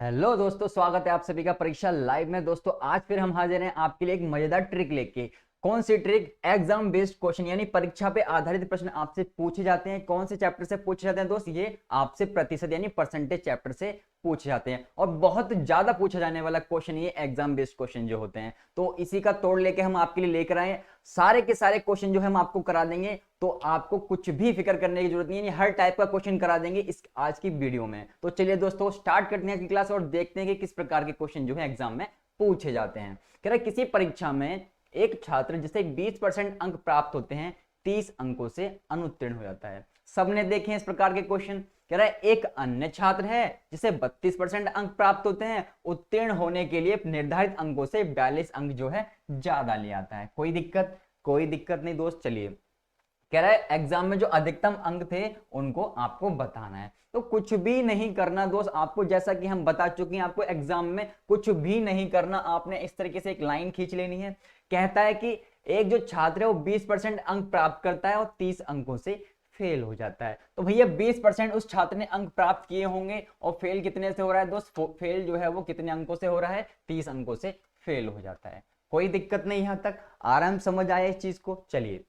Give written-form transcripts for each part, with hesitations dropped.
Hello दोस्तों, स्वागत है आप सभी का परीक्षा लाइव में। दोस्तों आज फिर हम हाजिर हैं आपके लिए एक मजेदार ट्रिक लेके। कौन सी ट्रिक? एग्जाम बेस्ड क्वेश्चन, यानी परीक्षा पे आधारित प्रश्न आपसे पूछे जाते हैं। कौन से चैप्टर से पूछे जाते हैं दोस्त? ये आपसे प्रतिशत यानी परसेंटेज चैप्टर से पूछे जाते हैं और बहुत ज्यादा पूछा जाने वाला क्वेश्चन ये एग्जाम बेस्ड क्वेश्चन जो होते हैं। तो इसी का तोड़ लेके हम आपके लिए लेकर आए। सारे के सारे क्वेश्चन जो हम आपको करा देंगे, तो आपको कुछ भी फिक्र करने की जरूरत नहीं है। हर टाइप का क्वेश्चन करा देंगे इस आज की वीडियो में। तो चलिए दोस्तों स्टार्ट करते हैं की क्लास और देखते हैं कि किस प्रकार के क्वेश्चन जो है एग्जाम में पूछे जाते हैं। कह रहा है किसी परीक्षा में एक छात्र जिसे 20% अंक प्राप्त होते हैं 30 अंकों से अनुत्तीर्ण हो जाता है। सबने देखे इस प्रकार के क्वेश्चन। कह रहा है एक अन्य छात्र है जिसे 32% अंक प्राप्त होते हैं, उत्तीर्ण होने के लिए निर्धारित अंकों से 42 अंक जो है ज्यादा ले आता है। कोई दिक्कत? कोई दिक्कत नहीं दोस्त। चलिए, कह रहा है एग्जाम में जो अधिकतम अंक थे उनको आपको बताना है। तो कुछ भी नहीं करना दोस्त आपको, जैसा कि हम बता चुके हैं आपको एग्जाम में कुछ भी नहीं करना। आपने इस तरीके से एक लाइन खींच लेनी है। कहता है कि एक जो छात्र है वो 20% अंक प्राप्त करता है और 30 अंकों से फेल हो जाता है। तो भैया 20% उस छात्र ने अंक प्राप्त किए होंगे और फेल कितने से हो रहा है दोस्त? फेल जो है वो कितने अंकों से हो रहा है? 30 अंकों से फेल हो जाता है। कोई दिक्कत नहीं, यहां तक आराम समझ आया इस चीज को। चलिए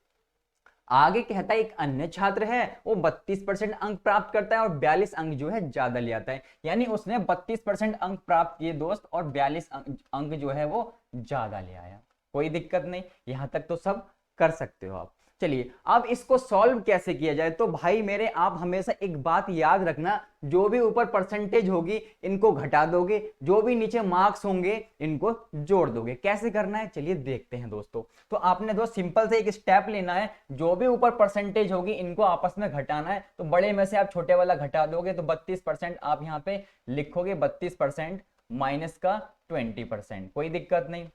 आगे कहता है एक अन्य छात्र है वो 32% अंक प्राप्त करता है और 42 अंक जो है ज्यादा ले आता है। यानी उसने 32% अंक प्राप्त किए दोस्त और 42 अंक जो है वो ज्यादा ले आया। कोई दिक्कत नहीं, यहां तक तो सब कर सकते हो आप। चलिए अब इसको सॉल्व कैसे किया जाए? तो भाई मेरे आप हमेशा एक बात याद रखना, जो भी ऊपर परसेंटेज होगी इनको घटा दोगे, जो भी नीचे मार्क्स होंगे इनको जोड़ दोगे। कैसे करना है चलिए देखते हैं दोस्तों। तो आपने दोस्त सिंपल से एक स्टेप लेना है, जो भी ऊपर परसेंटेज होगी इनको आपस में घटाना है। तो बड़े में से आप छोटे वाला घटा दोगे तो 32% आप यहाँ पे लिखोगे, 32% माइनस का 20%। कोई दिक्कत नहीं।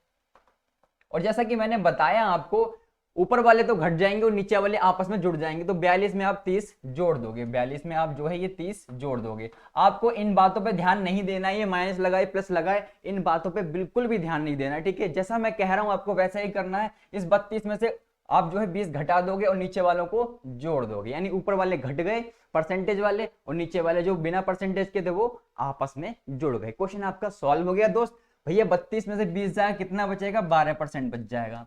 और जैसा कि मैंने बताया आपको, ऊपर वाले तो घट जाएंगे और नीचे वाले आपस में जुड़ जाएंगे। तो 42 में आप 30 जोड़ दोगे, 42 में आप जो है ये 30 जोड़ दोगे। आपको इन बातों पे ध्यान नहीं देना है, ये माइनस लगाए प्लस लगाए इन बातों पे बिल्कुल भी ध्यान नहीं देना है, ठीक है? जैसा मैं कह रहा हूं आपको वैसा ही करना है। इस 32 में से आप जो है 20 घटा दोगे और नीचे वालों को जोड़ दोगे, यानी ऊपर वाले घट गए परसेंटेज वाले और नीचे वाले जो बिना परसेंटेज के थे वो आपस में जुड़ गए। क्वेश्चन आपका सॉल्व हो गया दोस्त। भैया 32 में से 20 जाएगा, कितना बचेगा? 12% बच जाएगा।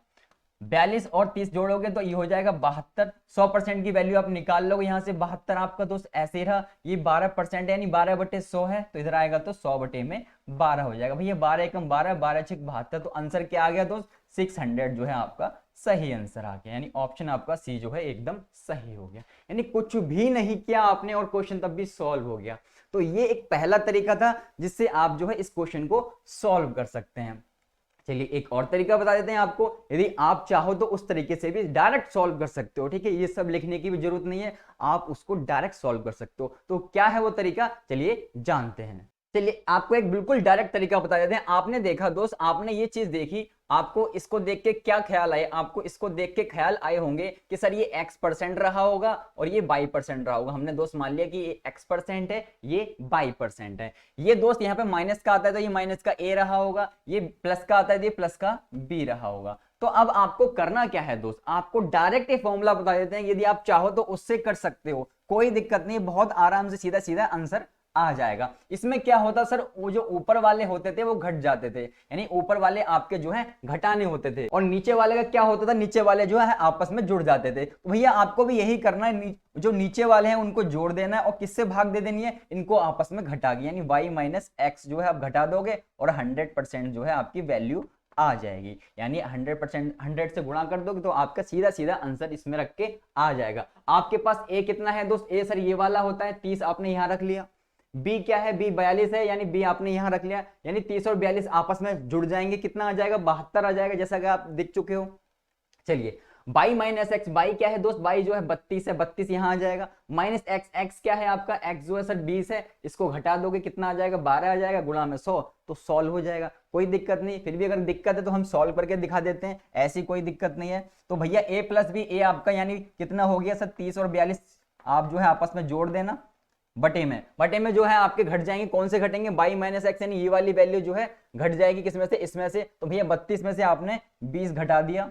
42 और 30 जोड़ोगे तो ये हो जाएगा 72। 100% की वैल्यू आप निकाल लोगे यहाँ से। 72 आपका दोस्त ऐसे ही रहा। ये 12% यानी 12/100 है, तो इधर आएगा तो 100/12 हो जाएगा। भैया 12 एकम 12, 12 छक 72। तो आंसर क्या आ गया दोस्त? 600 जो है आपका सही आंसर आ गया। यानी ऑप्शन आपका सी जो है एकदम सही हो गया। यानी कुछ भी नहीं किया आपने और क्वेश्चन तब भी सॉल्व हो गया। तो ये एक पहला तरीका था जिससे आप जो है इस क्वेश्चन को सॉल्व कर सकते हैं। चलिए एक और तरीका बता देते हैं आपको। यदि आप चाहो तो उस तरीके से भी डायरेक्ट सॉल्व कर सकते हो, ठीक है? ये सब लिखने की भी जरूरत नहीं है, आप उसको डायरेक्ट सॉल्व कर सकते हो। तो क्या है वो तरीका, चलिए जानते हैं। चलिए आपको एक बिल्कुल डायरेक्ट तरीका बता देते हैं। आपने देखा दोस्त, आपने ये चीज देखी, आपको इसको देख के क्या ख्याल आए? आपको इसको देख के ख्याल आए होंगे कि सर ये x% रहा होगा और ये y% रहा होगा। हमने दोस्त मान लिया कि ये x% है, ये y% है। ये दोस्त यहाँ पे माइनस का आता है तो ये माइनस का a रहा होगा, ये प्लस का आता है तो ये प्लस का b रहा होगा। तो अब आपको करना क्या है दोस्त? आपको डायरेक्ट ये फॉर्मूला बता देते हैं। यदि आप चाहो तो उससे कर सकते हो, कोई दिक्कत नहीं, बहुत आराम से सीधा सीधा आंसर आ जाएगा। इसमें क्या होता सर, वो जो ऊपर वाले होते थे वो घट जाते थे, यानी ऊपर वाले आपके जो है घटाने होते थे और नीचे वाले का क्या होता था, नीचे वाले जो है आपस में जुड़ जाते थे। तो भैया आपको भी यही करना है, जो नीचे वाले हैं उनको जोड़ देना है और किससे भाग दे देनी है, इनको आपस में घटा के, यानी y माइनस x जो है आप घटा दोगे और 100% जो है आपकी वैल्यू आ जाएगी। यानी 100% 100 से गुणा कर दोगे तो आपका सीधा सीधा आंसर इसमें रख के आ जाएगा। आपके पास a कितना है दोस्त? a सर ये वाला होता है, 30 आपने यहां रख लिया। b क्या है? b 42 है, यानी b आपने यहां रख लिया। यानी 30 और 42 आपस में जुड़ जाएंगे, कितना आ जाएगा? 72 आ जाएगा, जैसा कि आप देख चुके हो। चलिए y माइनस एक्स, y क्या है दोस्त? y जो है 32 है, 32 यहां आ जाएगा। माइनस x, x क्या है आपका? x जो है सर 20 है, इसको घटा दोगे कितना आ जाएगा? 12 आ जाएगा, गुणा में 100, तो सॉल्व हो जाएगा। कोई दिक्कत नहीं। फिर भी अगर दिक्कत है तो हम सॉल्व करके दिखा देते हैं, ऐसी कोई दिक्कत नहीं है। तो भैया a प्लस b, a आपका यानी कितना हो गया सर? 30 और 42 आप जो है आपस में जोड़ देना बटे में जो है आपके घट जाएंगे। कौन से घटेंगे? y माइनस एक्स, यानी ये वाली वैल्यू जो है घट जाएगी किसमें से? इसमें से। तो भैया 32 में से आपने 20 घटा दिया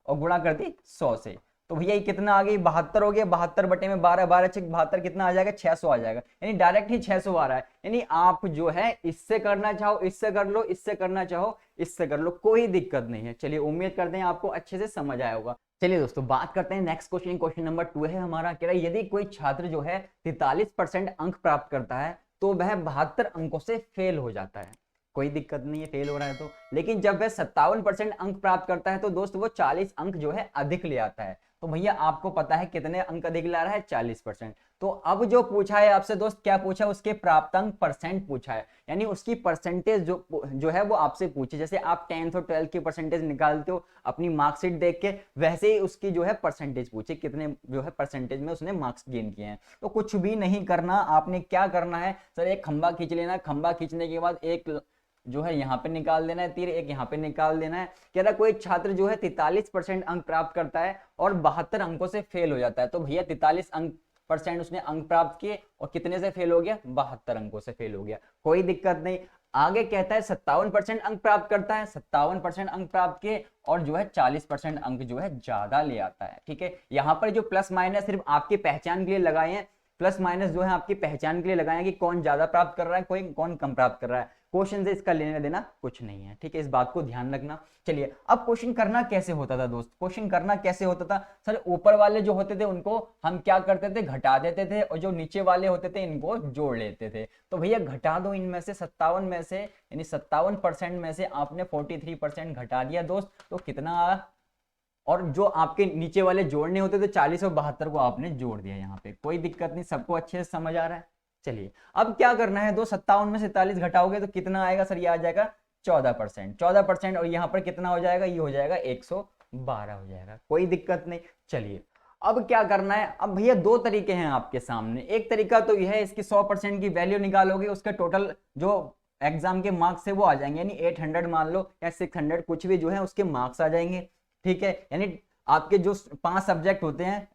और गुणा कर दी 100 से। तो तो भैया ये कितना आ गई, 72 हो गया, 72 बटे में 12, 12 छक 72, कितना आ जाएगा, 600 आ जाएगा, यानी डायरेक्ट ही 600 आ रहा है। यानी आप जो है इससे करना चाहो इससे कर लो, इससे करना चाहो इससे कर लो, कोई दिक्कत नहीं है। चलिए उम्मीद करते हैं आपको अच्छे से समझ आया होगा। चलिए दोस्तों बात करते हैं नेक्स्ट क्वेश्चन। क्वेश्चन नंबर 2 है हमारा, कह रहा है यदि कोई छात्र जो है 43% अंक प्राप्त करता है तो वह 72 अंकों से फेल हो जाता है। कोई दिक्कत नहीं है फेल हो रहा है तो, लेकिन जब वह 57% अंक प्राप्त करता है तो दोस्त वो 40 अंक जो है अधिक ले आता है। तो भैया आपको पता है कितने अंक अधिक ला रहा है, 40%। तो अब जो पूछा है आपसे दोस्त, क्या पूछा, उसके प्राप्तांक परसेंट पूछा है, यानी उसकी परसेंटेज जो है वो आपसे पूछे। जैसे आप 10th और 12th की परसेंटेज निकालते हो अपनी मार्कशीट देख के, वैसे ही उसकी जो है परसेंटेज पूछे, कितने जो है परसेंटेज में उसने मार्क्स गेन किए हैं। तो कुछ भी नहीं करना, आपने क्या करना है सर, एक खंबा खींच लेना, खंबा खींचने के बाद एक जो है यहाँ पे निकाल देना है तीर, एक यहाँ पे निकाल देना है। कह रहा कोई छात्र जो है 43% अंक प्राप्त करता है और 72 अंकों से फेल हो जाता है। तो भैया 43% उसने अंक प्राप्त किए और कितने से फेल हो गया, 72 अंकों से फेल हो गया, कोई दिक्कत नहीं। आगे कहता है 57% अंक प्राप्त करता है, 57% अंक प्राप्त किए और जो है 40% अंक जो है ज्यादा ले आता है। ठीक है, यहाँ पर जो प्लस माइनस सिर्फ आपकी पहचान के लिए लगाए हैं, प्लस माइनस जो है आपकी पहचान के लिए लगाए हैं कि कौन ज्यादा प्राप्त कर रहा है, कोई कौन कम प्राप्त कर रहा है। क्वेश्चन से इसका लेना देना कुछ नहीं है। ठीक है, इस बात को ध्यान रखना। चलिए अब क्वेश्चन करना कैसे होता था दोस्त, क्वेश्चन करना कैसे होता था सर, ऊपर वाले जो होते थे उनको हम क्या करते थे, घटा देते थे, और जो नीचे वाले होते थे इनको जोड़ लेते थे। तो भैया घटा दो इनमें से 57 में से, यानी 57% में से आपने 43% घटा दिया दोस्त, तो कितना, और जो आपके नीचे वाले जोड़ने होते थे 40 और 72 को आपने जोड़ दिया यहाँ पे, कोई दिक्कत नहीं, सबको अच्छे से समझ आ रहा है। चलिए अब क्या करना है दो, 57 में से 43 घटाओगे तो कितना आएगा सर, ये आ जाएगा 14%, 14%, और यहाँ पर कितना हो जाएगा, ये हो जाएगा 112 हो जाएगा, कोई दिक्कत नहीं। चलिए अब क्या करना है, अब भैया दो तरीके हैं आपके सामने। एक तरीका तो यह है, इसकी 100% की वैल्यू निकालोगे, उसका टोटल जो एग्जाम के मार्क्स है वो आ जाएंगे, यानी 800 मान लो या 600 कुछ भी जो है उसके मार्क्स आ जाएंगे। ठीक है, यानी आपके जो 5 सब्जेक्ट होते हैं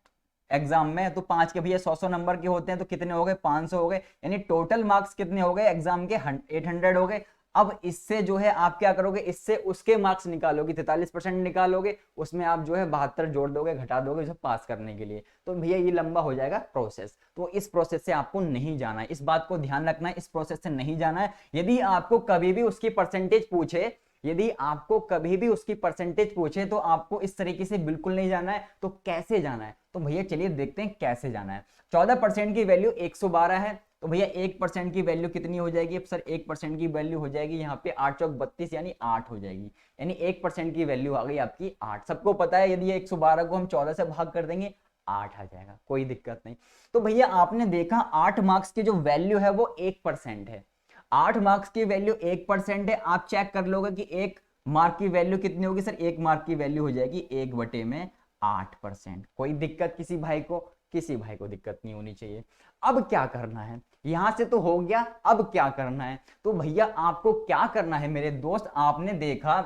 एग्जाम में, तो 5 के भैया 100 नंबर के होते हैं, तो कितने हो गए, 500 हो गए, यानी टोटल मार्क्स कितने हो गए एग्जाम के, 800 हो गए। अब इससे जो है आप क्या करोगे, इससे उसके मार्क्स निकालोगे, 43% निकालोगे, उसमें आप जो है 72 जोड़ दोगे, घटा दोगे उसे पास करने के लिए। तो भैया ये लंबा हो जाएगा प्रोसेस, तो इस प्रोसेस से आपको नहीं जाना है, इस बात को ध्यान रखना है, इस प्रोसेस से नहीं जाना है। यदि आपको कभी भी उसकी परसेंटेज पूछे, यदि आपको कभी भी उसकी परसेंटेज पूछे तो आपको इस तरीके से बिल्कुल नहीं जाना है। तो कैसे जाना है, तो भैया चलिए देखते हैं कैसे जाना है। 14% की वैल्यू 112 है, तो भैया 1% की वैल्यू कितनी हो जाएगी, अब सर 1% की वैल्यू हो जाएगी यहाँ पे 8 चौक 32 यानी 8 हो जाएगी, यानी 1% की वैल्यू आ गई आपकी 8। सबको पता है यदि 112 को हम 14 से भाग कर देंगे 8 आ जाएगा, कोई दिक्कत नहीं। तो भैया आपने देखा 8 मार्क्स की जो वैल्यू है वो 1% है, 8 मार्क्स की वैल्यू 1% है। आप चेक कर लोगे कि 1 मार्क की वैल्यू कितनी होगी सर, 1 मार्क की वैल्यू हो जाएगी 1/8%। कोई दिक्कत किसी भाई को, किसी भाई को दिक्कत नहीं होनी चाहिए। अब क्या करना है, यहां से तो हो गया, अब क्या करना है, तो भैया आपको क्या करना है मेरे दोस्त, आपने देखा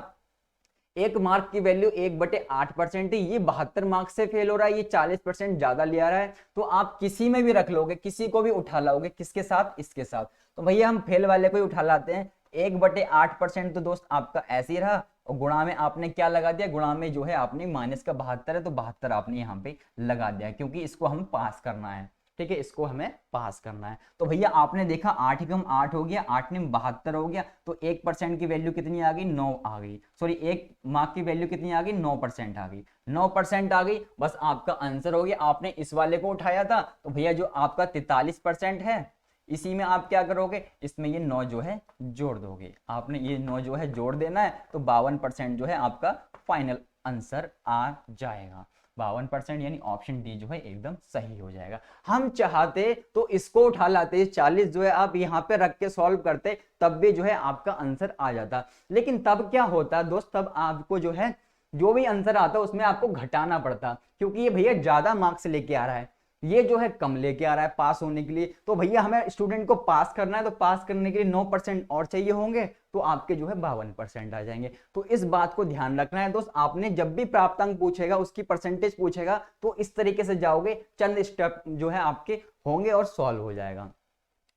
1 मार्क की वैल्यू 1/8% है, ये 72 मार्क्स से फेल हो रहा है, ये 40% ज्यादा ले आ रहा है। तो आप किसी में भी रख लोगे, किसी को भी उठा लाओगे, किसके साथ, इसके साथ। तो भैया हम फेल वाले को ही उठा लाते हैं। 1/8% तो दोस्त आपका ऐसे ही रहा, और गुणा में आपने क्या लगा दिया, गुणा में जो है आपने माइनस का 72 है तो 72 आपने यहाँ पे लगा दिया, क्योंकि इसको हम पास करना है। ठीक है, इसको हमें पास करना है। तो भैया आपने देखा 8 एकम 8 हो गया, 8 ने 72 हो गया, तो 1% की वैल्यू कितनी आ गई, 9 आ गई, सॉरी 1 मार्क की वैल्यू कितनी आ गई, 9% आ गई, 9% आ गई, बस आपका आंसर हो गया। आपने इस वाले को उठाया था, तो भैया जो आपका 43% है इसी में आप क्या करोगे, इसमें ये 9 जो है जोड़ दोगे, आपने ये 9 जो है जोड़ देना है, तो 52% जो है आपका फाइनल आंसर आ जाएगा। 52% यानी ऑप्शन डी जो है एकदम सही हो जाएगा। हम चाहते तो इसको उठा लाते, 40 जो है आप यहाँ पे रख के सॉल्व करते, तब भी जो है आपका आंसर आ जाता। लेकिन तब क्या होता दोस्त, तब आपको जो है जो भी आंसर आता उसमें आपको घटाना पड़ता, क्योंकि ये भैया ज्यादा मार्क्स लेके आ रहा है, ये जो है कम लेके आ रहा है पास होने के लिए। तो भैया हमें स्टूडेंट को पास करना है, तो पास करने के लिए 9% और चाहिए होंगे, तो आपके जो है 52% आ जाएंगे। तो इस बात को ध्यान रखना है दोस्त, आपने जब भी प्राप्तांक पूछेगा, उसकी परसेंटेज पूछेगा, तो इस तरीके से जाओगे, चंद स्टेप जो है आपके होंगे और सॉल्व हो जाएगा।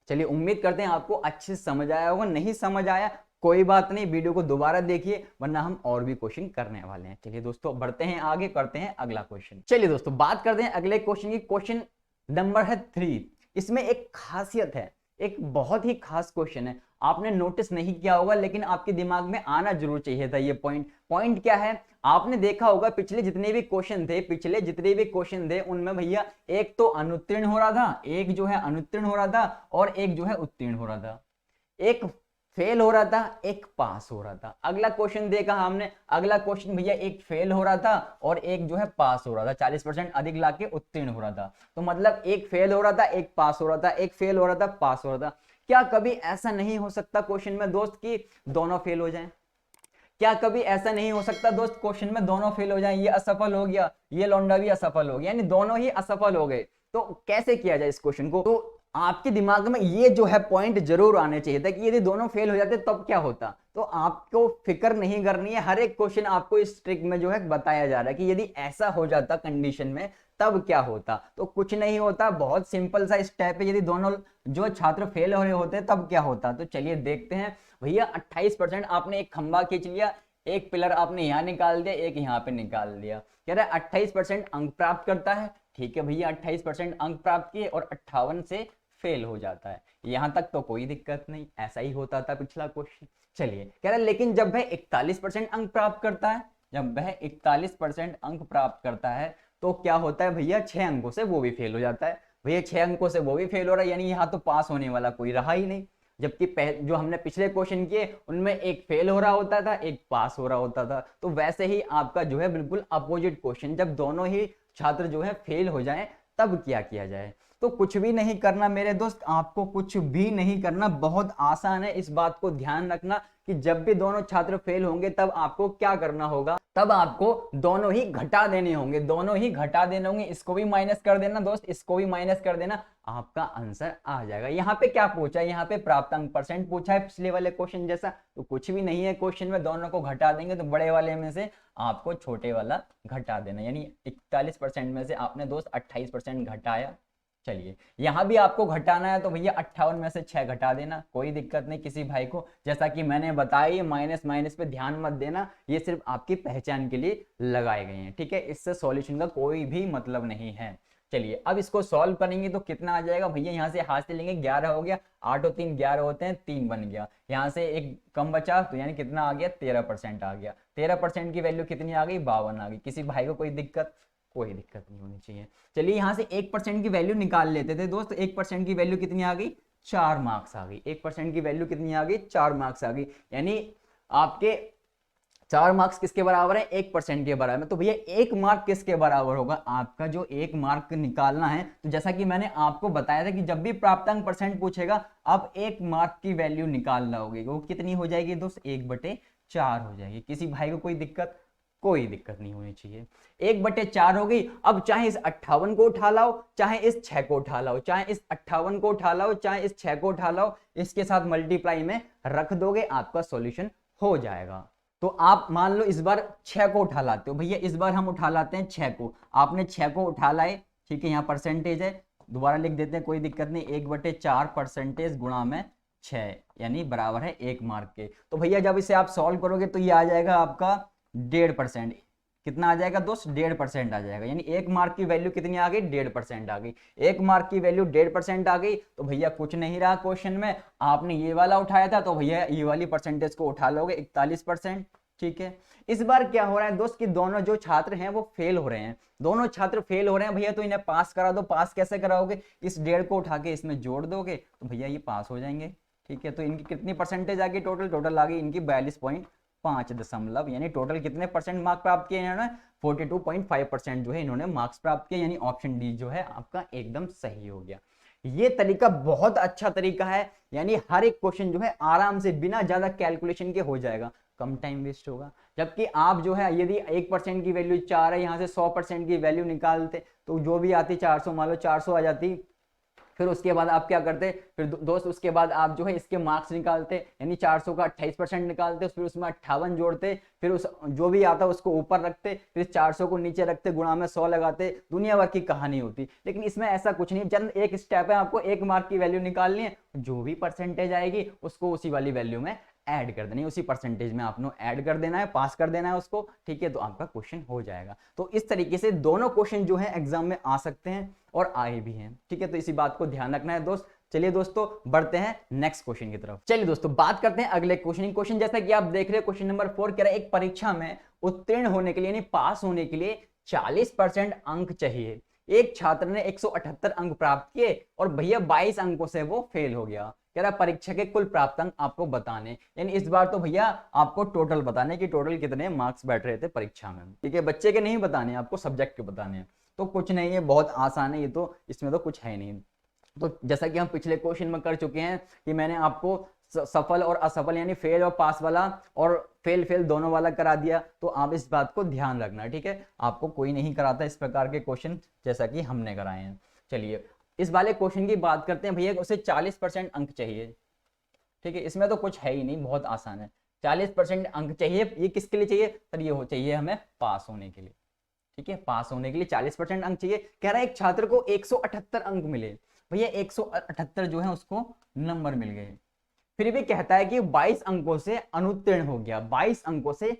चलिए उम्मीद करते हैं आपको अच्छे से समझ आया होगा, नहीं समझ आया कोई बात नहीं, वीडियो को दोबारा देखिए वरना हम और भी क्वेश्चन करने वाले हैं। चलिए दोस्तों बढ़ते हैं आगे, करते हैं अगला क्वेश्चन। चलिए दोस्तों बात करते हैं अगले क्वेश्चन की। क्वेश्चन नंबर है 3। इसमें एक खासियत है, एक बहुत ही खास क्वेश्चन है, आपने नोटिस नहीं किया होगा लेकिन आपके दिमाग में आना जरूर चाहिए था ये पॉइंट क्या है, आपने देखा होगा पिछले जितने भी क्वेश्चन थे उनमें भैया एक तो अनुत्तीर्ण हो रहा था, एक जो है अनुत्तीर्ण हो रहा था और एक जो है उत्तीर्ण हो रहा था, एक फेल हो रहा था, एक पास हो रहा था। अगला क्वेश्चन देखा हमने, अगला क्वेश्चन भैया एक फेल हो रहा था और एक जो है पास हो रहा था, 40% अधिक लाके उत्तीर्ण हो रहा था। तो मतलब एक फेल हो रहा था, एक पास हो रहा था, एक फेल हो रहा था, पास हो रहा था। क्या कभी ऐसा नहीं हो सकता क्वेश्चन में दोस्त कि दोनों फेल हो जाएं? क्या कभी ऐसा नहीं हो सकता दोस्त क्वेश्चन में दोनों फेल हो जाएं, ये असफल हो गया, ये लौंडा भी असफल हो गया, यानी दोनों ही असफल हो गए। तो कैसे किया जाए इस क्वेश्चन को? तो आपके दिमाग में ये जो है पॉइंट जरूर आने चाहिए था कि यदि दोनों फेल हो जाते तब क्या होता। तो आपको फिक्र नहीं करनी है, हर एक क्वेश्चन आपको इस ट्रिक में जो है बताया जा रहा है कि यदि ऐसा हो जाता कंडीशन में तब क्या होता। तो कुछ नहीं होता, बहुत सिंपल सा स्टेप है। यदि दोनों जो छात्र फेल हो रहे होते तब क्या होता, तो चलिए देखते हैं। भैया 28% आपने एक खंबा खींच लिया, एक पिलर आपने यहाँ निकाल दिया, एक यहाँ पे निकाल दिया, कह रहा है 28% अंक प्राप्त करता है। ठीक है भैया 28% अंक प्राप्त किए और 58 से फेल हो जाता है। यहां तक तो कोई दिक्कत नहीं, ऐसा ही होता था पिछला क्वेश्चन। चलिए कह रहा है लेकिन जब वह 41% अंक प्राप्त करता है, जब वह 41% अंक प्राप्त करता है तो क्या होता है भैया, 6 अंकों से वो भी फेल हो जाता है। भैया 6 अंकों से वो भी फेल हो रहा है, यानी यहाँ तो पास होने वाला कोई रहा ही नहीं। जबकि जो हमने पिछले क्वेश्चन किए उनमें एक फेल हो रहा होता था, एक पास हो रहा होता था। तो वैसे ही आपका जो है बिल्कुल अपोजिट क्वेश्चन, जब दोनों ही छात्र जो है फेल हो जाएं तब क्या किया जाए। तो कुछ भी नहीं करना मेरे दोस्त, आपको कुछ भी नहीं करना, बहुत आसान है। इस बात को ध्यान रखना कि जब भी दोनों छात्र फेल होंगे तब आपको क्या करना होगा, तब आपको दोनों ही घटा देने होंगे, दोनों ही घटा देने होंगे। इसको भी माइनस कर देना दोस्त, इसको भी माइनस कर देना, आपका आंसर आ जाएगा। यहाँ पे क्या पूछा है, यहाँ पे प्राप्तांक परसेंट पूछा है पिछले वाले क्वेश्चन जैसा, तो कुछ भी नहीं है क्वेश्चन में। दोनों को घटा देंगे तो बड़े वाले में से आपको छोटे वाला घटा देना, यानी 41% में से आपने दोस्त 28% घटाया। चलिए यहां भी आपको घटाना है तो भैया 58 में से 6 घटा देना, कोई दिक्कत नहीं किसी भाई को। जैसा कि मैंने बताया माइनस माइनस पे ध्यान मत देना, ये सिर्फ आपकी पहचान के लिए लगाए गए हैं, ठीक है। इससे सॉल्यूशन का कोई भी मतलब नहीं है। चलिए अब इसको सॉल्व करेंगे तो कितना आ जाएगा भैया, यहाँ से हाथ से लेंगे 11 हो गया, 8 और 3 11 होते हैं, 3 बन गया। यहाँ से एक कम बचा तो यानी कितना आ गया, 13% आ गया। 13% की वैल्यू कितनी आ गई, 52 आ गई। किसी भाई को कोई दिक्कत, कोई दिक्कत नहीं होनी चाहिए। चलिए यहाँ से 1% की वैल्यू निकाल लेते थे दोस्त। 1% की वैल्यू कितनी आ गई, 4 मार्क्स आ गई। 1% की वैल्यू कितनी आ गई, 4 मार्क्स आ गई। यानी आपके 4 मार्क्स किसके बराबर है, 1% के बराबर है। तो भैया 1 मार्क किसके बराबर होगा, आपका जो 1 मार्क निकालना है। तो जैसा कि मैंने आपको बताया था कि जब भी प्राप्तांक परसेंट पूछेगा आप 1 मार्क की वैल्यू निकाल लोगे, वो कितनी हो जाएगी दोस्त, 1/4 हो जाएगी। किसी भाई को कोई दिक्कत, कोई दिक्कत नहीं होनी चाहिए। 1/4 हो गई। अब चाहे इस 58 को उठा लाओ, चाहे इस 6 को उठा लाओ, चाहे इस 58 को उठा लाओ, चाहे इस 6 को उठा लाओ, इसके साथ मल्टीप्लाई में रख दोगे, आपका सॉल्यूशन हो जाएगा। तो आप मान लो इस बार 6 को उठा लाते हो, भैया इस बार हम उठा लाते हैं 6 को। आपने 6 को उठा लाए, ठीक है, यहाँ परसेंटेज है, दोबारा लिख देते हैं, कोई दिक्कत नहीं। 1/4 परसेंटेज गुणा में 6 यानी बराबर है 1 मार्क के। तो भैया जब इसे आप सॉल्व करोगे तो ये आ जाएगा आपका 1.5%। कितना आ जाएगा दोस्त, 1.5% आ जाएगा। यानी 1 मार्क की वैल्यू कितनी आ गई, 1.5% आ गई। 1 मार्क की वैल्यू 1.5% आ गई तो भैया कुछ नहीं रहा क्वेश्चन में। आपने ये वाला उठाया था तो भैया ये वाली परसेंटेज को उठा लोगे, 41%, ठीक है। इस बार क्या हो रहा है दोस्त कि दोनों जो छात्र हैं वो फेल हो रहे हैं, दोनों छात्र फेल हो रहे हैं भैया, तो इन्हें पास करा दो। पास कैसे कराओगे, इस 1.5 को उठा के इसमें जोड़ दोगे तो भैया ये पास हो जाएंगे, ठीक है। तो इनकी कितनी परसेंटेज आ गई, टोटल आ गई इनकी 42.5 यानी टोटल कितने परसेंट मार्क प्राप्त किए इन्होंने, 42.5% जो है इन्होंने मार्क्स प्राप्त किए। यानी ऑप्शन डी जो है आपका एकदम सही हो गया। ये तरीका बहुत अच्छा तरीका है, यानी हर एक क्वेश्चन जो है आराम से बिना ज्यादा कैलकुलेशन के हो जाएगा, कम टाइम वेस्ट होगा। जबकि आप जो है यदि 1% की वैल्यू 4 है, यहाँ से 100% की वैल्यू निकालते तो जो भी आती 400, मान लो 400 आ जाती, फिर उसके बाद आप क्या करते, फिर दोस्त उसके बाद आप जो है इसके मार्क्स निकालते, यानी 400 का 28% निकालते, फिर उसमें 58 जोड़ते, फिर उस जो भी आता उसको ऊपर रखते, फिर 400 को नीचे रखते, गुणा में 100 लगाते, दुनिया भर की कहानी होती। लेकिन इसमें ऐसा कुछ नहीं, चंद एक स्टेप है, आपको 1 मार्क की वैल्यू निकालनी है, जो भी परसेंटेज आएगी उसको उसी वाली वैल्यू में ऐड कर देना है, उसी परसेंटेज में आपने ऐड कर देना है, पास कर देना है उसको, ठीक है, तो आपका क्वेश्चन हो जाएगा। तो इस तरीके से दोनों क्वेश्चन जो है एग्जाम में आ सकते हैं और आए भी हैं, ठीक है, तो इसी बात को ध्यान रखना है दोस्त। चलिए दोस्तों बढ़ते हैं नेक्स्ट क्वेश्चन की तरफ। चलिए दोस्तों बात करते हैं अगले क्वेश्चन जैसा कि आप देख रहे हैं क्वेश्चन नंबर 4 कह रहा है एक परीक्षा में उत्तीर्ण होने के लिए यानी पास होने के लिए 40% अंक चाहिए। एक छात्र ने 178 अंक प्राप्त किए और भैया 22 अंकों से वो फेल हो गया। कह रहा परीक्षा के कुल प्राप्त अंक आपको बताने, यानी इस बार तो भैया आपको टोटल बताने कि टोटल कितने मार्क्स बैठ रहे थे परीक्षा में, ठीक है, बच्चे के नहीं बताने, आपको सब्जेक्ट के बताने हैं। तो कुछ नहीं है, बहुत आसान है ये तो, इसमें तो कुछ है नहीं। तो जैसा कि हम पिछले क्वेश्चन में कर चुके हैं कि मैंने आपको सफल और असफल यानी फेल और पास वाला और फेल फेल दोनों वाला करा दिया, तो आप इस बात को ध्यान रखना, ठीक है, आपको कोई नहीं कराता इस प्रकार के क्वेश्चन जैसा कि हमने कराए हैं। चलिए इस वाले क्वेश्चन की बात करते हैं। भैया उसे 40% अंक चाहिए, ठीक है, इसमें तो कुछ है ही नहीं, बहुत आसान है। 40% अंक चाहिए, ये किसके लिए चाहिए सर? ये हो चाहिए हमें पास होने के लिए, ठीक है, पास होने के लिए 40% अंक चाहिए। कह रहा है एक छात्र को 178 अंक मिले। भैया 178 जो है उसको नंबर मिल गए, फिर भी कहता है कि 22 अंकों से अनुत्तीर्ण हो गया, 22 अंकों से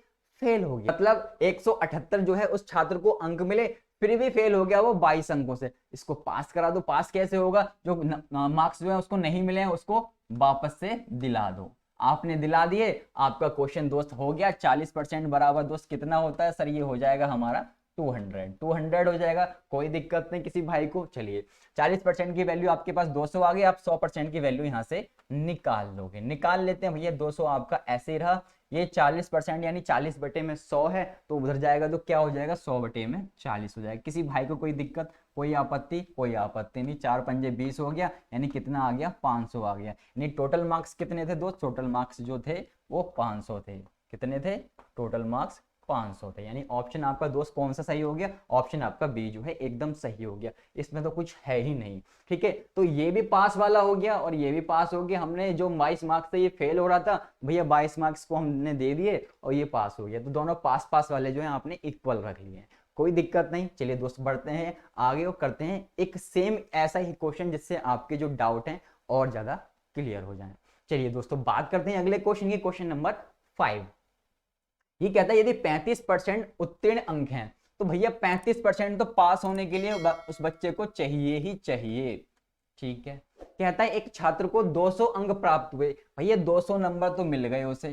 फेल हो गया। मतलब 178 जो है उस छात्र को अंक मिले, फिर भी फेल हो गया वो 22 अंकों से। इसको पास करा दो। पास कैसे होगा? जो मार्क्स जो है उसको नहीं मिले हैं उसको वापस से दिला दो। आपने दिला दिए, आपका क्वेश्चन दोस्त हो गया। 40% बराबर दोस्त कितना होता है सर? ये हो जाएगा हमारा 200 हो जाएगा, कोई दिक्कत नहीं किसी भाई को। चलिए 40% की वैल्यू आपके पास 200 आ गई, आप 100% की वैल्यू यहां से निकाल लोगे। निकाल लेते हैं भैया, 200 आपका ऐसे ही रहा। ये 40% यानी 40 बटे में 100 है, तो उधर जाएगा तो क्या हो जाएगा? 100 बटे में 40 हो जाएगा। किसी भाई को कोई दिक्कत, कोई आपत्ति? कोई आपत्ति नहीं। 4 पंजे 20 हो गया, यानी कितना आ गया? 500 आ गया। यानी टोटल मार्क्स कितने थे दोस्त? टोटल मार्क्स जो थे वो 500 थे। कितने थे? टोटल मार्क्स 500 थे। यानी ऑप्शन आपका दोस्त कौन सा सही हो गया? ऑप्शन आपका बी जो है एकदम सही हो गया। इसमें तो कुछ है ही नहीं, ठीक है। तो ये भी पास वाला हो गया और ये भी पास हो गया। हमने जो 22 मार्क्स से ये फेल हो रहा था, भैया 22 मार्क्स को हमने दे दिए और ये पास हो गया। तो दोनों पास पास वाले जो है आपने इक्वल रख लिए, कोई दिक्कत नहीं। चलिए दोस्त बढ़ते हैं आगे और करते हैं एक सेम ऐसा ही क्वेश्चन जिससे आपके जो डाउट हैं और ज्यादा क्लियर हो जाए। चलिए दोस्तों बात करते हैं अगले क्वेश्चन की, क्वेश्चन नंबर 5। ये कहता है यदि 35% उत्तीर्ण अंक हैं तो भैया 35% तो पास होने के लिए उस बच्चे को चाहिए ही चाहिए, ठीक है। कहता है एक छात्र को 200 अंक प्राप्त हुए। भैया 200 नंबर तो मिल गए उसे,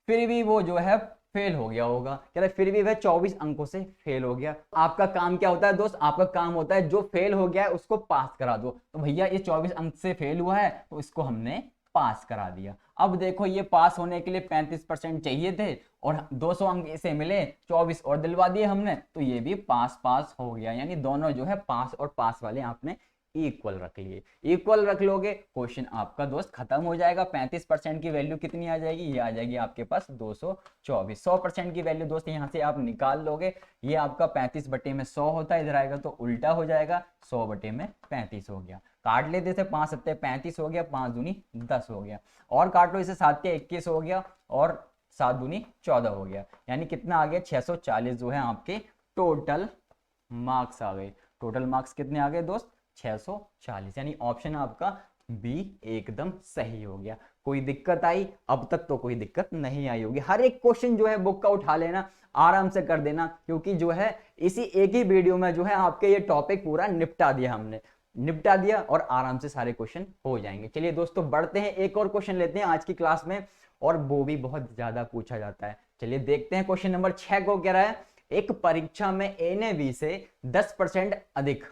फिर भी वो जो है फेल हो गया होगा। कह रहा है फिर भी वह 24 अंकों से फेल हो गया। आपका काम क्या होता है दोस्त? आपका काम होता है जो फेल हो गया है उसको पास करा दो। तो भैया ये 24 अंक से फेल हुआ है तो इसको हमने पास करा दिया। अब देखो ये पास होने के लिए 35% चाहिए थे और 200 अंक इसे मिले, 24 और दिलवा दिए हमने, तो ये भी पास पास हो गया। यानी दोनों जो है पास और पास वाले आपने इक्वल रख लिए। इक्वल रख लोगे, क्वेश्चन आपका दोस्त खत्म हो जाएगा। 35% की वैल्यू कितनी आ जाएगी? ये आ जाएगी आपके पास 224। 100% की वैल्यू दोस्त यहाँ से आप निकाल लोगे। ये आपका 35 बटे में 100 होता है, इधर आएगा तो उल्टा हो जाएगा, 100 बटे में 35 हो गया। काट लेते थे, 5 सत्ते 35 हो गया, 5 दूनी 10 हो गया, और काट लो इसे 7 के 21 हो गया, और 7 दूनी 14 हो गया। यानी कितना आ गया? 640 जो है आपके टोटल मार्क्स आ गए। टोटल मार्क्स कितने आ गए दोस्त? 640। यानी ऑप्शन आपका बी एकदम सही हो गया। कोई दिक्कत आई? अब तक तो कोई दिक्कत नहीं आई होगी। हर एक क्वेश्चन जो है बुक का उठा लेना, आराम से कर देना, क्योंकि जो है इसी एक ही वीडियो में जो है आपके ये टॉपिक पूरा निपटा दिया हमने, निपटा दिया और आराम से सारे क्वेश्चन हो जाएंगे। चलिए दोस्तों बढ़ते हैं, एक और क्वेश्चन लेते हैं आज की क्लास में, और वो भी बहुत ज्यादा पूछा जाता है। चलिए देखते हैं क्वेश्चन नंबर 6 को कह रहा है एक परीक्षा में ए ने बी से 10% अधिक,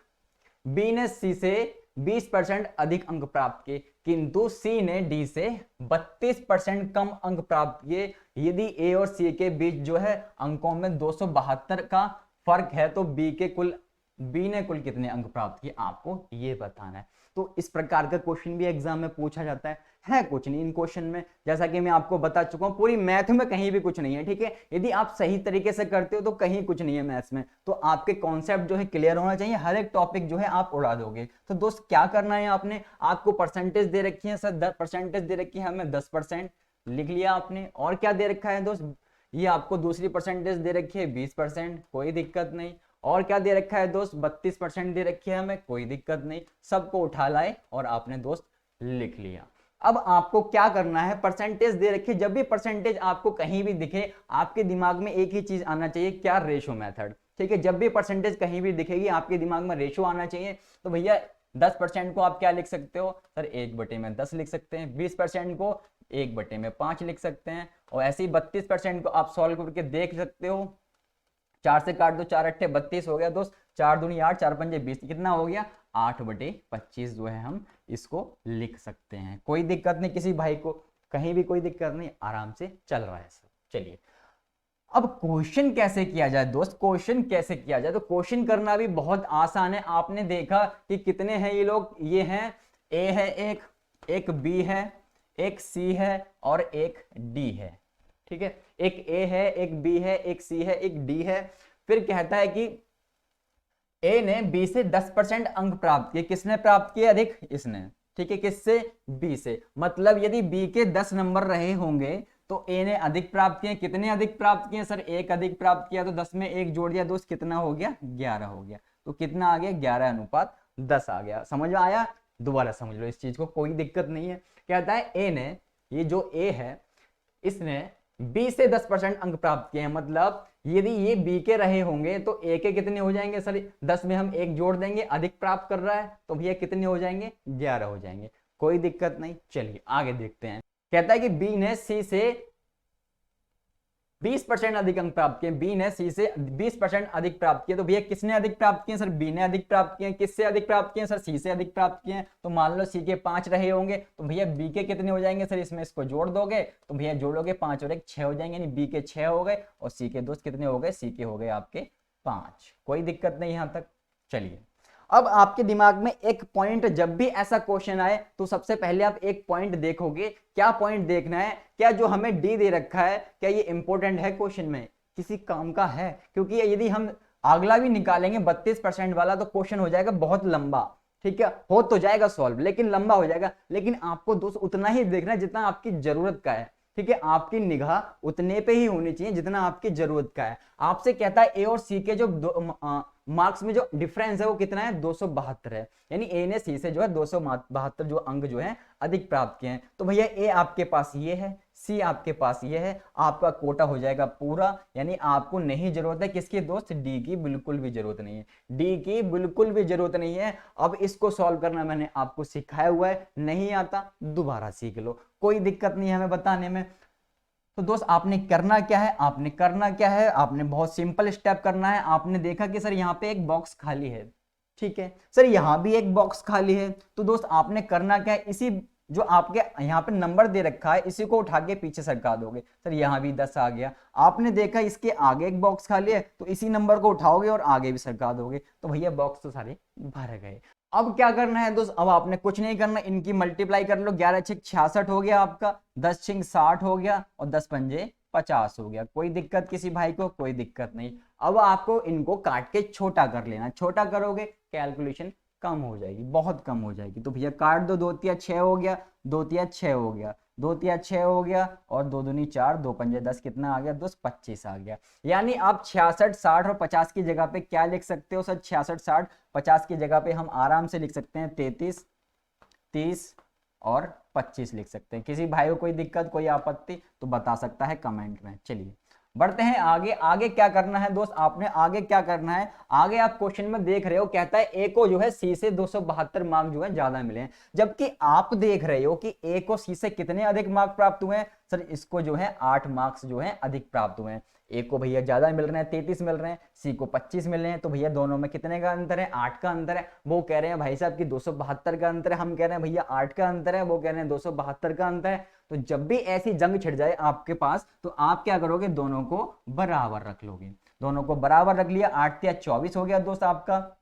बी ने सी से 20% अधिक अंक प्राप्त किए, किंतु सी ने डी से 32% कम अंक प्राप्त किए। यदि ए और सी के बीच जो है अंकों में 272 का फर्क है तो बी ने कुल कितने अंक प्राप्त किए आपको ये बताना है। तो इस प्रकार का क्वेश्चन भी एग्जाम में पूछा जाता है कुछ नहीं इन क्वेश्चन में, जैसा कि मैं आपको बता चुका हूं, पूरी मैथ में कहीं भी कुछ नहीं है, ठीक है। यदि आप सही तरीके से करते हो तो कहीं कुछ नहीं है मैथ्स में, तो आपके कॉन्सेप्ट जो है क्लियर होना चाहिए, हर एक टॉपिक जो है आप उड़ा दोगे। तो दोस्त क्या करना है आपने, आपको परसेंटेज दे रखी है सर, परसेंटेज दे रखी है हमें 10%, लिख लिया आपने। और क्या दे रखा है दोस्त? ये आपको दूसरी परसेंटेज दे रखी है 20%, कोई दिक्कत नहीं। और क्या दे रखा है दोस्त? 32% दे रखी है हमें, कोई दिक्कत नहीं। सबको उठा लाए और आपने दोस्त लिख लिया। अब आपको क्या करना है, परसेंटेज दे रखी, जब भी परसेंटेज आपको कहीं भी दिखे आपके दिमाग में एक ही चीज आना चाहिए, क्या, रेशो मेथड। ठीक है, जब भी परसेंटेज कहीं भी दिखेगी आपके दिमाग में रेशो आना चाहिए। तो भैया 10% को आप क्या लिख सकते हो सर, 1/10 लिख सकते हैं। 20% को 1/5 लिख सकते हैं। और ऐसे ही 32% को आप सॉल्व करके देख सकते हो। 4 से काट दो, 4 अट्ठे 32 हो गया दोस्त, 4 दूनी 8, 4 पंजे 20, कितना हो गया 8/25 जो है हम इसको लिख सकते हैं। कोई दिक्कत नहीं, किसी भाई को कहीं भी कोई दिक्कत नहीं, आराम से चल रहा है सब। चलिए अब क्वेश्चन कैसे किया जाए दोस्त, क्वेश्चन कैसे किया जाए, तो क्वेश्चन करना भी बहुत आसान है। आपने देखा कि कितने हैं ये लोग, ये हैं ए है एक बी है, एक सी है और एक डी है। ठीक है, एक ए है, एक बी है, एक सी है, एक डी है। फिर कहता है कि ए ने बी से 10% अंक प्राप्त किए। किसने प्राप्त किए अधिक, इसने। ठीक है, किससे, बी से। मतलब यदि बी के 10 नंबर रहे होंगे तो ए ने अधिक प्राप्त किए। कितने अधिक प्राप्त किए सर, एक अधिक प्राप्त किया, तो 10 में 1 जोड़ दिया दोस्त, कितना हो गया 11 हो गया। तो कितना आ गया 11:10 आ गया। समझ में आया, दोबारा समझ लो इस चीज को, कोई दिक्कत नहीं है। कहता है ए ने, ये जो ए है इसने बी से 10% अंक प्राप्त किए हैं। मतलब यदि ये बी के रहे होंगे तो ए के कितने हो जाएंगे सर, 10 में हम 1 जोड़ देंगे, अधिक प्राप्त कर रहा है तो भैया कितने हो जाएंगे 11 हो जाएंगे। कोई दिक्कत नहीं, चलिए आगे देखते हैं। कहता है कि बी ने सी से 20% अधिक अंक प्राप्त किए। बी ने सी से 20% अधिक प्राप्त किए। तो भैया किसने अधिक प्राप्त किए सर, बी ने अधिक प्राप्त किए। किससे अधिक प्राप्त किए सर, सी से अधिक प्राप्त किए। तो मान लो सी के 5 रहे होंगे तो भैया बी के कितने हो जाएंगे सर, इसमें इसको जोड़ दोगे तो भैया जोड़ोगे 5 और 1 6 हो जाएंगे, यानी बी के 6 हो गए और सी के दोस्त कितने हो गए, सी के हो गए आपके 5। कोई दिक्कत नहीं यहां तक। चलिए अब आपके दिमाग में एक पॉइंट, जब भी ऐसा क्वेश्चन आए तो सबसे पहले आप एक पॉइंट देखोगे। क्या पॉइंट देखना है, क्या जो हमें डी दे रखा है क्या ये इंपॉर्टेंट है, क्वेश्चन में किसी काम का है। क्योंकि यदि हम अगला भी निकालेंगे 32% वाला तो क्वेश्चन हो जाएगा बहुत लंबा। ठीक है, हो तो जाएगा सॉल्व लेकिन लंबा हो जाएगा। लेकिन आपको दोस्त उतना ही देखना है जितना आपकी जरूरत का है। ठीक है, आपकी निगाह उतने पे ही होनी चाहिए जितना आपकी जरूरत का है। आपसे कहता है ए और सी के जो मार्क्स में जो डिफरेंस है वो कितना है, 272 है। यानी ए ने सी से जो है 272 जो अंक जो है अधिक प्राप्त किए हैं। तो भैया ए आपके पास ये है, सी आपके पास ये है, आपका कोटा हो जाएगा पूरा। यानी आपको नहीं जरूरत है किसकी दोस्त, डी की बिल्कुल भी जरूरत नहीं है, डी की बिल्कुल भी जरूरत नहीं है। अब इसको सॉल्व करना मैंने आपको सिखाया हुआ है, नहीं आता दोबारा सीख लो, कोई दिक्कत नहीं है हमें बताने में। तो दोस्त आपने करना क्या है, आपने बहुत सिंपल स्टेप करना है। आपने देखा कि सर यहाँ पे एक बॉक्स खाली है, ठीक है सर यहाँ भी एक बॉक्स खाली है। तो दोस्त आपने करना क्या है, इसी जो आपके यहाँ पे नंबर दे रखा है इसी को उठा के पीछे सरका दोगे। सर यहाँ भी 10 आ गया। आपने देखा इसके आगे एक बॉक्स खाली है तो इसी नंबर को उठाओगे और आगे भी सरका दोगे, तो भैया बॉक्स तो सारे भर गए। अब क्या करना है दोस्त, अब आपने कुछ नहीं करना, इनकी मल्टीप्लाई कर लो। 11 छक 66 हो गया आपका, 10 छिक 60 हो गया और 10 पंजे 50 हो गया। कोई दिक्कत किसी भाई को, कोई दिक्कत नहीं। अब आपको इनको काट के छोटा कर लेना, छोटा करोगे कैलकुलेशन कम हो जाएगी, बहुत कम हो जाएगी। तो भैया काट दो, 2 तिया 6 हो गया, 2 तिया 6 हो गया, 2 तिया 6 हो गया और 2 दूनी 4, 2 पंजे 10, कितना आ गया दोस्त 25 आ गया। यानी आप 66, 60 और 50 की जगह पे क्या लिख सकते हो सर, 66, 60, 50 की जगह पे हम आराम से लिख सकते हैं 33, 30 और 25 लिख सकते हैं। किसी भाई को कोई दिक्कत, कोई आपत्ति तो बता सकता है कमेंट में। चलिए बढ़ते हैं आगे। आगे क्या करना है दोस्त, आपने आगे क्या करना है, आगे आप क्वेश्चन में देख रहे हो कहता है ए को जो है सी से 272 मार्क जो है ज्यादा मिले हैं। जबकि आप देख रहे हो कि ए को सी से कितने अधिक मार्क प्राप्त हुए हैं सर, इसको जो है 8 मार्क्स जो है अधिक प्राप्त हुए हैं। ए को भैया ज्यादा मिल रहे हैं 33 मिल रहे हैं, सी को 25 मिल रहे हैं। तो भैया दोनों में कितने का अंतर है, 8 का अंतर है। वो कह रहे हैं भाई साहब की 272 का अंतर है, हम कह रहे हैं भैया 8 का अंतर है, वो कह रहे हैं 272 का अंतर है। तो जब भी ऐसी जंग छिड़ जाए आपके पास तो आप क्या करोगे, दोनों को बराबर रख लोगे। दोनों को बराबर रख लिया, 8 तिया 24 हो गया दोस्त आपका,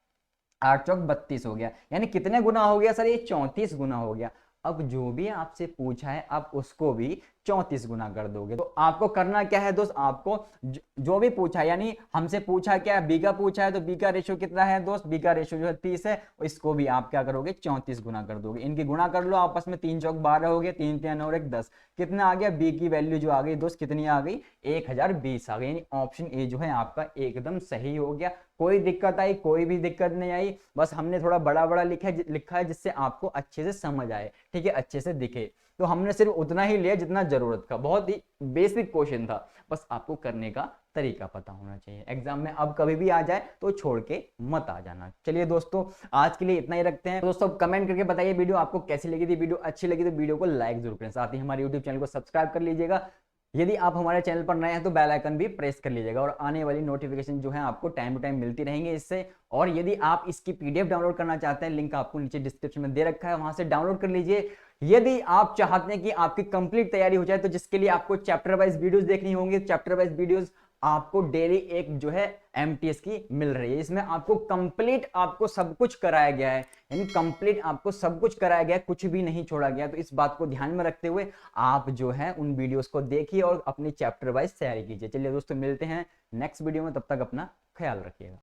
8 चौक 32 हो गया। यानी कितने गुना हो गया सर, ये 34 गुना हो गया। अब जो भी आपसे पूछा है आप उसको भी 34 गुना कर दोगे। तो आपको करना क्या है दोस्त, आपको जो भी पूछा है, यानी हमसे पूछा क्या है, बी का पूछा है तो बी का रेशियो कितना है दोस्त, बी का रेशियो जो है 30 है। इसको भी आप क्या करोगे 34 गुना कर दोगे। इनकी गुना कर लो आपस में, 3 चौक 12 हो गए, 3 3 और 1 10, कितना आ गया, बी की वैल्यू जो आ गई दोस्त कितनी आ गई 1020 आ गई। यानी ऑप्शन ए जो है आपका एकदम सही हो गया, कोई दिक्कत आई, कोई भी दिक्कत नहीं आई, बस हमने थोड़ा बड़ा बड़ा लिखा है जिससे आपको अच्छे से समझ आए, ठीक है, अच्छे से दिखे। तो हमने सिर्फ उतना ही लिया जितना जरूरत का, बहुत ही बेसिक क्वेश्चन था, बस आपको करने का तरीका पता होना चाहिए। एग्जाम में अब कभी भी आ जाए तो छोड़ के मत आ जाना। चलिए दोस्तों, आज के लिए इतना ही रखते हैं। दोस्तों कमेंट करके बताइए वीडियो आपको कैसी लगी थी, वीडियो अच्छी लगी तो वीडियो को लाइक जरूर करें, साथ ही हमारे यूट्यूब चैनल को सब्सक्राइब कर लीजिएगा। यदि आप हमारे चैनल पर नए हैं तो बेल आइकन भी प्रेस कर लीजिएगा, और आने वाली नोटिफिकेशन जो है आपको टाइम टू टाइम मिलती रहेंगे इससे। और यदि आप इसकी पीडीएफ डाउनलोड करना चाहते हैं, लिंक आपको नीचे डिस्क्रिप्शन में दे रखा है, वहां से डाउनलोड कर लीजिए। यदि आप चाहते हैं कि आपकी कंप्लीट तैयारी हो जाए, तो जिसके लिए आपको चैप्टर वाइज वीडियोस देखनी होंगी, चैप्टर वाइज वीडियोस आपको डेली एक जो है एमटीएस की मिल रही है। इसमें आपको कंप्लीट आपको सब कुछ कराया गया है, यानी कंप्लीट आपको सब कुछ कराया गया है, कुछ भी नहीं छोड़ा गया। तो इस बात को ध्यान में रखते हुए आप जो है उन वीडियोस को देखिए और अपनी चैप्टर वाइज तैयारी कीजिए। चलिए दोस्तों, मिलते हैं नेक्स्ट वीडियो में, तब तक अपना ख्याल रखिएगा।